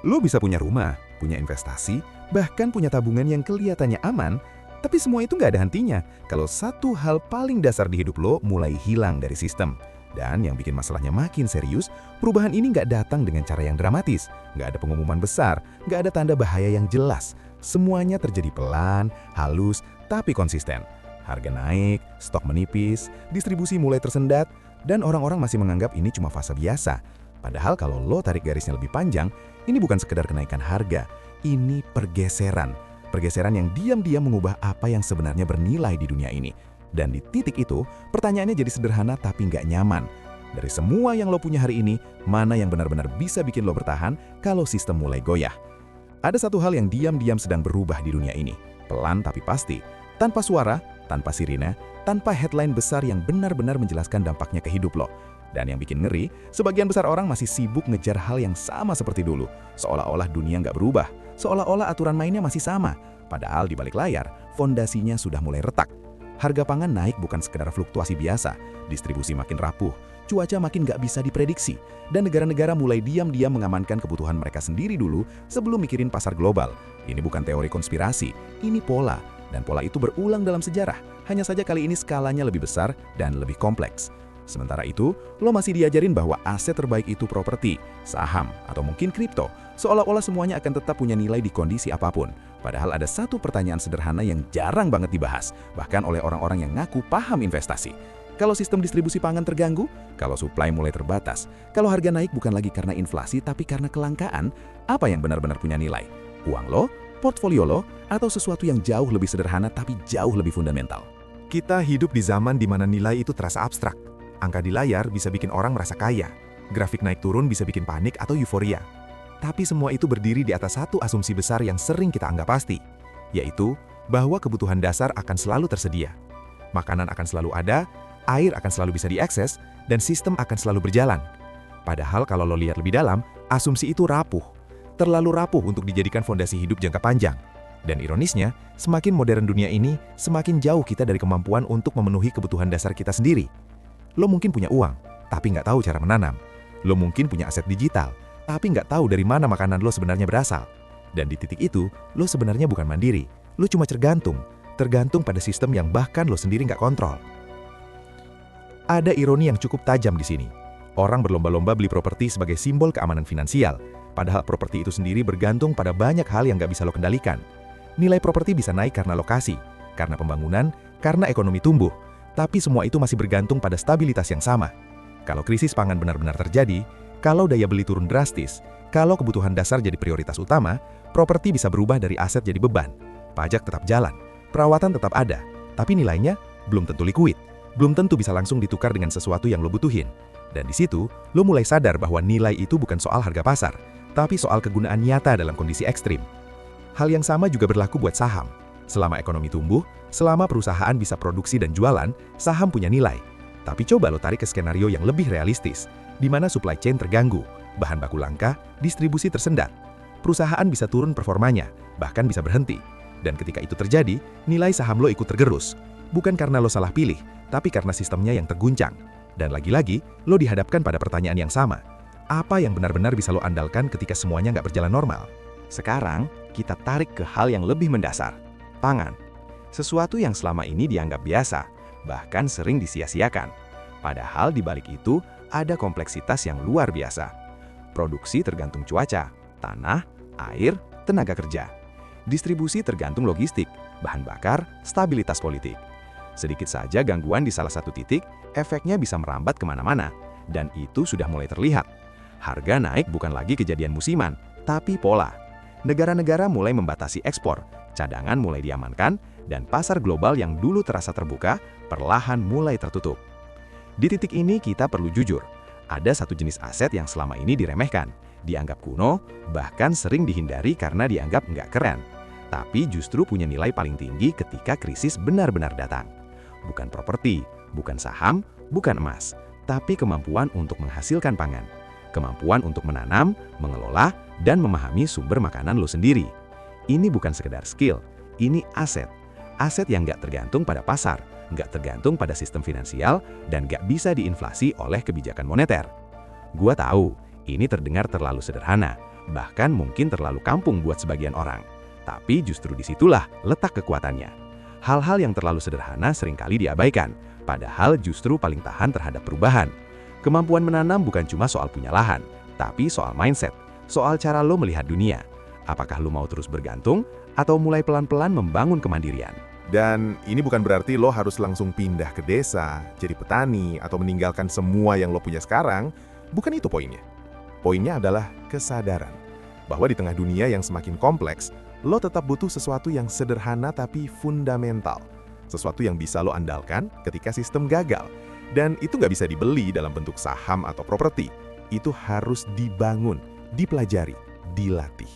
Lo bisa punya rumah, punya investasi, bahkan punya tabungan yang kelihatannya aman, tapi semua itu nggak ada hentinya kalau satu hal paling dasar di hidup lo mulai hilang dari sistem. Dan yang bikin masalahnya makin serius, perubahan ini nggak datang dengan cara yang dramatis, nggak ada pengumuman besar, nggak ada tanda bahaya yang jelas. Semuanya terjadi pelan, halus, tapi konsisten. Harga naik, stok menipis, distribusi mulai tersendat, dan orang-orang masih menganggap ini cuma fase biasa. Padahal kalau lo tarik garisnya lebih panjang, ini bukan sekedar kenaikan harga, ini pergeseran. Pergeseran yang diam-diam mengubah apa yang sebenarnya bernilai di dunia ini. Dan di titik itu, pertanyaannya jadi sederhana tapi nggak nyaman. Dari semua yang lo punya hari ini, mana yang benar-benar bisa bikin lo bertahan kalau sistem mulai goyah? Ada satu hal yang diam-diam sedang berubah di dunia ini. Pelan tapi pasti. Tanpa suara, tanpa sirine, tanpa headline besar yang benar-benar menjelaskan dampaknya ke hidup lo. Dan yang bikin ngeri, sebagian besar orang masih sibuk ngejar hal yang sama seperti dulu. Seolah-olah dunia nggak berubah, seolah-olah aturan mainnya masih sama. Padahal di balik layar, fondasinya sudah mulai retak. Harga pangan naik bukan sekedar fluktuasi biasa, distribusi makin rapuh, cuaca makin nggak bisa diprediksi, dan negara-negara mulai diam-diam mengamankan kebutuhan mereka sendiri dulu sebelum mikirin pasar global. Ini bukan teori konspirasi, ini pola. Dan pola itu berulang dalam sejarah, hanya saja kali ini skalanya lebih besar dan lebih kompleks. Sementara itu, lo masih diajarin bahwa aset terbaik itu properti, saham, atau mungkin kripto, seolah-olah semuanya akan tetap punya nilai di kondisi apapun. Padahal ada satu pertanyaan sederhana yang jarang banget dibahas, bahkan oleh orang-orang yang ngaku paham investasi. Kalau sistem distribusi pangan terganggu, kalau supply mulai terbatas, kalau harga naik bukan lagi karena inflasi tapi karena kelangkaan, apa yang benar-benar punya nilai? Uang lo, portfolio lo, atau sesuatu yang jauh lebih sederhana tapi jauh lebih fundamental? Kita hidup di zaman di mana nilai itu terasa abstrak. Angka di layar bisa bikin orang merasa kaya. Grafik naik turun bisa bikin panik atau euforia. Tapi semua itu berdiri di atas satu asumsi besar yang sering kita anggap pasti, yaitu bahwa kebutuhan dasar akan selalu tersedia. Makanan akan selalu ada, air akan selalu bisa diakses, dan sistem akan selalu berjalan. Padahal kalau lo lihat lebih dalam, asumsi itu rapuh. Terlalu rapuh untuk dijadikan fondasi hidup jangka panjang. Dan ironisnya, semakin modern dunia ini, semakin jauh kita dari kemampuan untuk memenuhi kebutuhan dasar kita sendiri. Lo mungkin punya uang, tapi nggak tahu cara menanam. Lo mungkin punya aset digital, tapi nggak tahu dari mana makanan lo sebenarnya berasal. Dan di titik itu, lo sebenarnya bukan mandiri. Lo cuma tergantung pada sistem yang bahkan lo sendiri nggak kontrol. Ada ironi yang cukup tajam di sini. Orang berlomba-lomba beli properti sebagai simbol keamanan finansial, padahal properti itu sendiri bergantung pada banyak hal yang nggak bisa lo kendalikan. Nilai properti bisa naik karena lokasi, karena pembangunan, karena ekonomi tumbuh. Tapi semua itu masih bergantung pada stabilitas yang sama. Kalau krisis pangan benar-benar terjadi, kalau daya beli turun drastis, kalau kebutuhan dasar jadi prioritas utama, properti bisa berubah dari aset jadi beban. Pajak tetap jalan, perawatan tetap ada, tapi nilainya belum tentu likuid, belum tentu bisa langsung ditukar dengan sesuatu yang lo butuhin. Dan di situ, lo mulai sadar bahwa nilai itu bukan soal harga pasar, tapi soal kegunaan nyata dalam kondisi ekstrim. Hal yang sama juga berlaku buat saham. Selama ekonomi tumbuh, selama perusahaan bisa produksi dan jualan, saham punya nilai. Tapi coba lo tarik ke skenario yang lebih realistis, di mana supply chain terganggu, bahan baku langka, distribusi tersendat. Perusahaan bisa turun performanya, bahkan bisa berhenti. Dan ketika itu terjadi, nilai saham lo ikut tergerus. Bukan karena lo salah pilih, tapi karena sistemnya yang terguncang. Dan lagi-lagi, lo dihadapkan pada pertanyaan yang sama. Apa yang benar-benar bisa lo andalkan ketika semuanya nggak berjalan normal? Sekarang, kita tarik ke hal yang lebih mendasar. Pangan. Sesuatu yang selama ini dianggap biasa, bahkan sering disia-siakan. Padahal di balik itu ada kompleksitas yang luar biasa. Produksi tergantung cuaca, tanah, air, tenaga kerja. Distribusi tergantung logistik, bahan bakar, stabilitas politik. Sedikit saja gangguan di salah satu titik, efeknya bisa merambat kemana-mana. Dan itu sudah mulai terlihat. Harga naik bukan lagi kejadian musiman, tapi pola. Negara-negara mulai membatasi ekspor, cadangan mulai diamankan, dan pasar global yang dulu terasa terbuka, perlahan mulai tertutup. Di titik ini kita perlu jujur, ada satu jenis aset yang selama ini diremehkan, dianggap kuno, bahkan sering dihindari karena dianggap nggak keren. Tapi justru punya nilai paling tinggi ketika krisis benar-benar datang. Bukan properti, bukan saham, bukan emas, tapi kemampuan untuk menghasilkan pangan. Kemampuan untuk menanam, mengelola, dan memahami sumber makanan lo sendiri. Ini bukan sekedar skill, ini aset. Aset yang nggak tergantung pada pasar, nggak tergantung pada sistem finansial, dan nggak bisa diinflasi oleh kebijakan moneter. Gua tahu, ini terdengar terlalu sederhana. bahkan mungkin terlalu kampung buat sebagian orang. Tapi justru disitulah letak kekuatannya. Hal-hal yang terlalu sederhana seringkali diabaikan, padahal justru paling tahan terhadap perubahan. Kemampuan menanam bukan cuma soal punya lahan, tapi soal mindset, soal cara lo melihat dunia. Apakah lo mau terus bergantung, atau mulai pelan-pelan membangun kemandirian? Dan ini bukan berarti lo harus langsung pindah ke desa, jadi petani, atau meninggalkan semua yang lo punya sekarang. Bukan itu poinnya. Poinnya adalah kesadaran bahwa di tengah dunia yang semakin kompleks, lo tetap butuh sesuatu yang sederhana tapi fundamental. Sesuatu yang bisa lo andalkan ketika sistem gagal. Dan itu nggak bisa dibeli dalam bentuk saham atau properti. Itu harus dibangun, dipelajari, dilatih.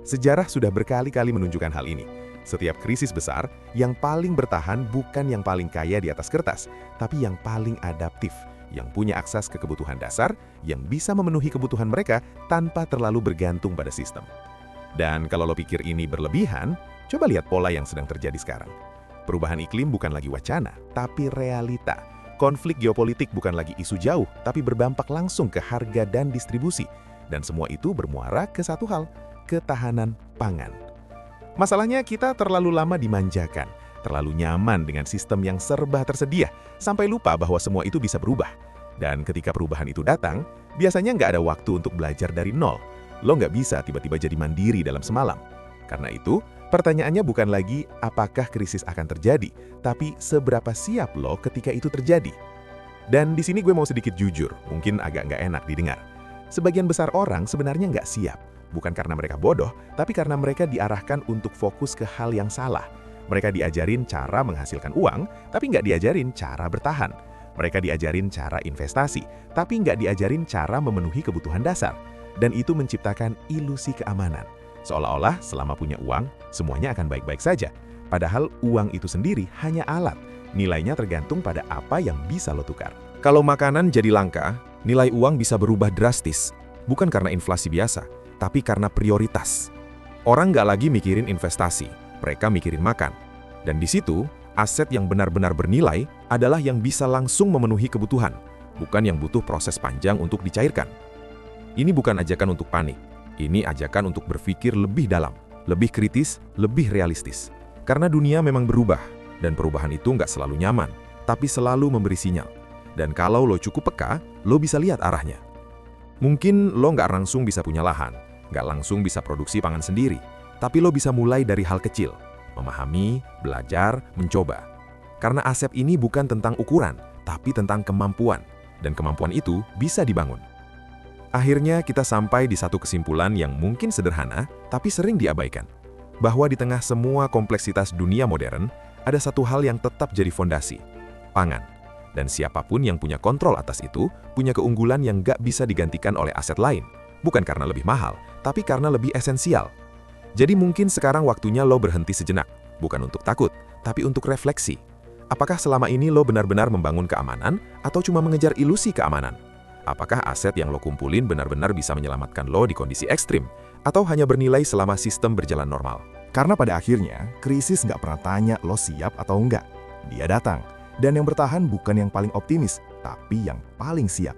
Sejarah sudah berkali-kali menunjukkan hal ini. Setiap krisis besar, yang paling bertahan bukan yang paling kaya di atas kertas, tapi yang paling adaptif, yang punya akses ke kebutuhan dasar, yang bisa memenuhi kebutuhan mereka tanpa terlalu bergantung pada sistem. Dan kalau lo pikir ini berlebihan, coba lihat pola yang sedang terjadi sekarang. Perubahan iklim bukan lagi wacana, tapi realita. Konflik geopolitik bukan lagi isu jauh, tapi berdampak langsung ke harga dan distribusi. Dan semua itu bermuara ke satu hal, ketahanan pangan. Masalahnya kita terlalu lama dimanjakan, terlalu nyaman dengan sistem yang serba tersedia, sampai lupa bahwa semua itu bisa berubah. Dan ketika perubahan itu datang, biasanya nggak ada waktu untuk belajar dari nol. Lo nggak bisa tiba-tiba jadi mandiri dalam semalam. Karena itu, pertanyaannya bukan lagi apakah krisis akan terjadi, tapi seberapa siap lo ketika itu terjadi. Dan di sini gue mau sedikit jujur, mungkin agak nggak enak didengar. Sebagian besar orang sebenarnya nggak siap. Bukan karena mereka bodoh, tapi karena mereka diarahkan untuk fokus ke hal yang salah. Mereka diajarin cara menghasilkan uang, tapi nggak diajarin cara bertahan. Mereka diajarin cara investasi, tapi nggak diajarin cara memenuhi kebutuhan dasar. Dan itu menciptakan ilusi keamanan. Seolah-olah selama punya uang, semuanya akan baik-baik saja. Padahal uang itu sendiri hanya alat. Nilainya tergantung pada apa yang bisa lo tukar. Kalau makanan jadi langka, nilai uang bisa berubah drastis. Bukan karena inflasi biasa, tapi karena prioritas. Orang nggak lagi mikirin investasi, mereka mikirin makan. Dan di situ, aset yang benar-benar bernilai adalah yang bisa langsung memenuhi kebutuhan, bukan yang butuh proses panjang untuk dicairkan. Ini bukan ajakan untuk panik, ini ajakan untuk berpikir lebih dalam, lebih kritis, lebih realistis. Karena dunia memang berubah, dan perubahan itu nggak selalu nyaman, tapi selalu memberi sinyal. Dan kalau lo cukup peka, lo bisa lihat arahnya. Mungkin lo nggak langsung bisa punya lahan, nggak langsung bisa produksi pangan sendiri, tapi lo bisa mulai dari hal kecil, memahami, belajar, mencoba. Karena aset ini bukan tentang ukuran, tapi tentang kemampuan, dan kemampuan itu bisa dibangun. Akhirnya kita sampai di satu kesimpulan yang mungkin sederhana, tapi sering diabaikan. Bahwa di tengah semua kompleksitas dunia modern, ada satu hal yang tetap jadi fondasi, pangan. Dan siapapun yang punya kontrol atas itu, punya keunggulan yang nggak bisa digantikan oleh aset lain. Bukan karena lebih mahal, tapi karena lebih esensial. Jadi mungkin sekarang waktunya lo berhenti sejenak, bukan untuk takut, tapi untuk refleksi. Apakah selama ini lo benar-benar membangun keamanan, atau cuma mengejar ilusi keamanan? Apakah aset yang lo kumpulin benar-benar bisa menyelamatkan lo di kondisi ekstrim, atau hanya bernilai selama sistem berjalan normal? Karena pada akhirnya, krisis nggak pernah tanya lo siap atau enggak. Dia datang, dan yang bertahan bukan yang paling optimis, tapi yang paling siap.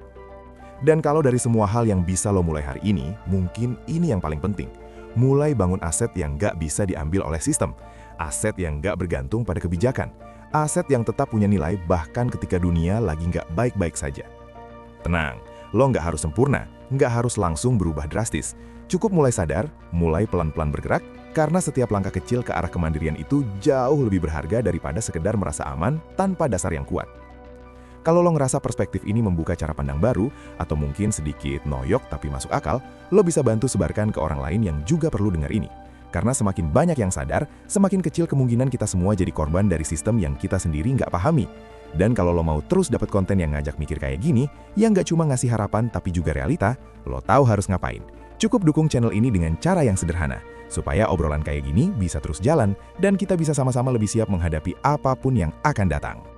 Dan kalau dari semua hal yang bisa lo mulai hari ini, mungkin ini yang paling penting. Mulai bangun aset yang nggak bisa diambil oleh sistem. Aset yang nggak bergantung pada kebijakan. Aset yang tetap punya nilai bahkan ketika dunia lagi nggak baik-baik saja. Tenang, lo nggak harus sempurna, nggak harus langsung berubah drastis. Cukup mulai sadar, mulai pelan-pelan bergerak, karena setiap langkah kecil ke arah kemandirian itu jauh lebih berharga daripada sekedar merasa aman tanpa dasar yang kuat. Kalau lo ngerasa perspektif ini membuka cara pandang baru, atau mungkin sedikit noyok tapi masuk akal, lo bisa bantu sebarkan ke orang lain yang juga perlu dengar ini. Karena semakin banyak yang sadar, semakin kecil kemungkinan kita semua jadi korban dari sistem yang kita sendiri nggak pahami. Dan kalau lo mau terus dapat konten yang ngajak mikir kayak gini, yang nggak cuma ngasih harapan tapi juga realita, lo tahu harus ngapain. Cukup dukung channel ini dengan cara yang sederhana, supaya obrolan kayak gini bisa terus jalan, dan kita bisa sama-sama lebih siap menghadapi apapun yang akan datang.